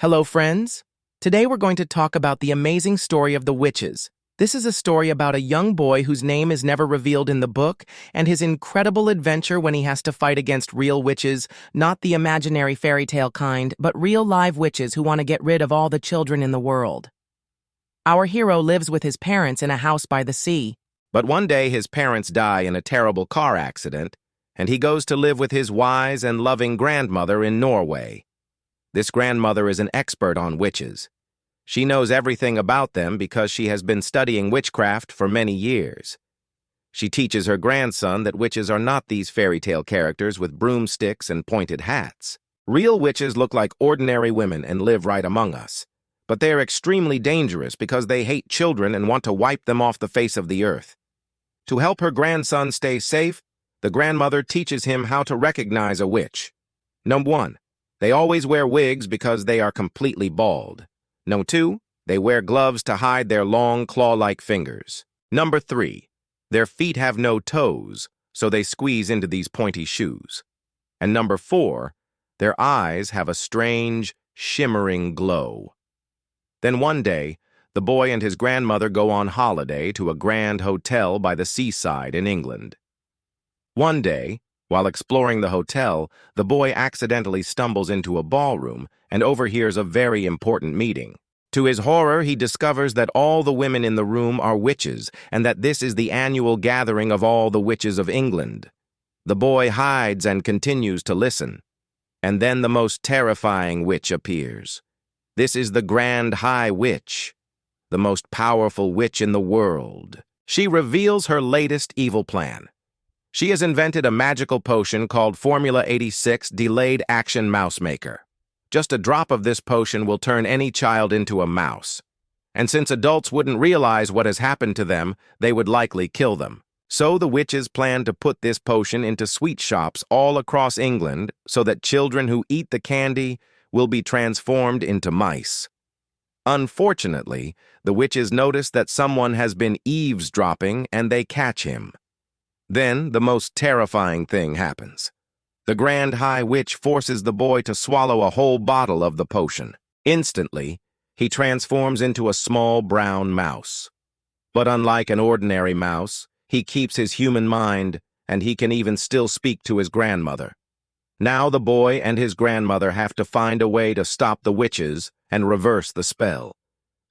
Hello, friends. Today we're going to talk about the amazing story of the witches. This is a story about a young boy whose name is never revealed in the book and his incredible adventure when he has to fight against real witches, not the imaginary fairy tale kind, but real live witches who want to get rid of all the children in the world. Our hero lives with his parents in a house by the sea. But one day his parents die in a terrible car accident, and he goes to live with his wise and loving grandmother in Norway. This grandmother is an expert on witches. She knows everything about them because she has been studying witchcraft for many years. She teaches her grandson that witches are not these fairy tale characters with broomsticks and pointed hats. Real witches look like ordinary women and live right among us. But they are extremely dangerous because they hate children and want to wipe them off the face of the earth. To help her grandson stay safe, the grandmother teaches him how to recognize a witch. Number 1. They always wear wigs because they are completely bald. Number 2. They wear gloves to hide their long claw-like fingers. Number 3. Their feet have no toes, so they squeeze into these pointy shoes. And number 4. Their eyes have a strange, shimmering glow. Then one day, the boy and his grandmother go on holiday to a grand hotel by the seaside in England. One day, while exploring the hotel, the boy accidentally stumbles into a ballroom and overhears a very important meeting. To his horror, he discovers that all the women in the room are witches and that this is the annual gathering of all the witches of England. The boy hides and continues to listen. And then the most terrifying witch appears. This is the Grand High Witch, the most powerful witch in the world. She reveals her latest evil plan. She has invented a magical potion called Formula 86 Delayed Action Mouse Maker. Just a drop of this potion will turn any child into a mouse. And since adults wouldn't realize what has happened to them, they would likely kill them. So the witches plan to put this potion into sweet shops all across England so that children who eat the candy will be transformed into mice. Unfortunately, the witches notice that someone has been eavesdropping and they catch him. Then the most terrifying thing happens. The Grand High Witch forces the boy to swallow a whole bottle of the potion. Instantly, he transforms into a small brown mouse. But unlike an ordinary mouse, he keeps his human mind, and he can even still speak to his grandmother. Now the boy and his grandmother have to find a way to stop the witches and reverse the spell.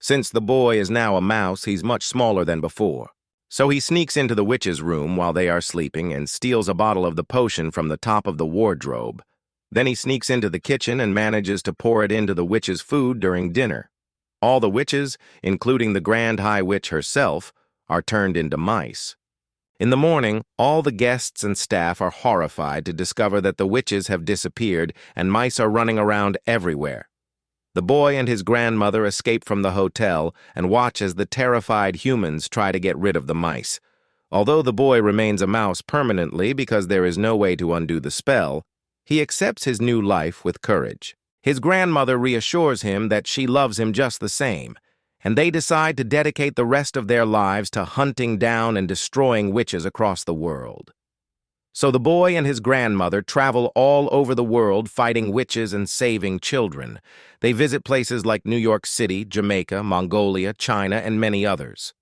Since the boy is now a mouse, he's much smaller than before. So he sneaks into the witch's room while they are sleeping and steals a bottle of the potion from the top of the wardrobe. Then he sneaks into the kitchen and manages to pour it into the witch's food during dinner. All the witches, including the Grand High Witch herself, are turned into mice. In the morning, all the guests and staff are horrified to discover that the witches have disappeared and mice are running around everywhere. The boy and his grandmother escape from the hotel and watch as the terrified humans try to get rid of the mice. Although the boy remains a mouse permanently because there is no way to undo the spell, he accepts his new life with courage. His grandmother reassures him that she loves him just the same, and they decide to dedicate the rest of their lives to hunting down and destroying witches across the world. So the boy and his grandmother travel all over the world fighting witches and saving children. They visit places like New York City, Jamaica, Mongolia, China, and many others.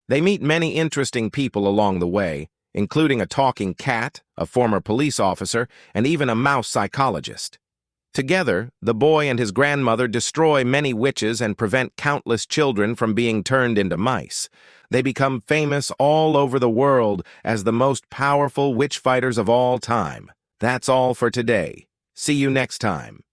They meet many interesting people along the way, including a talking cat, a former police officer, and even a mouse psychologist. Together, the boy and his grandmother destroy many witches and prevent countless children from being turned into mice. They become famous all over the world as the most powerful witch fighters of all time. That's all for today. See you next time.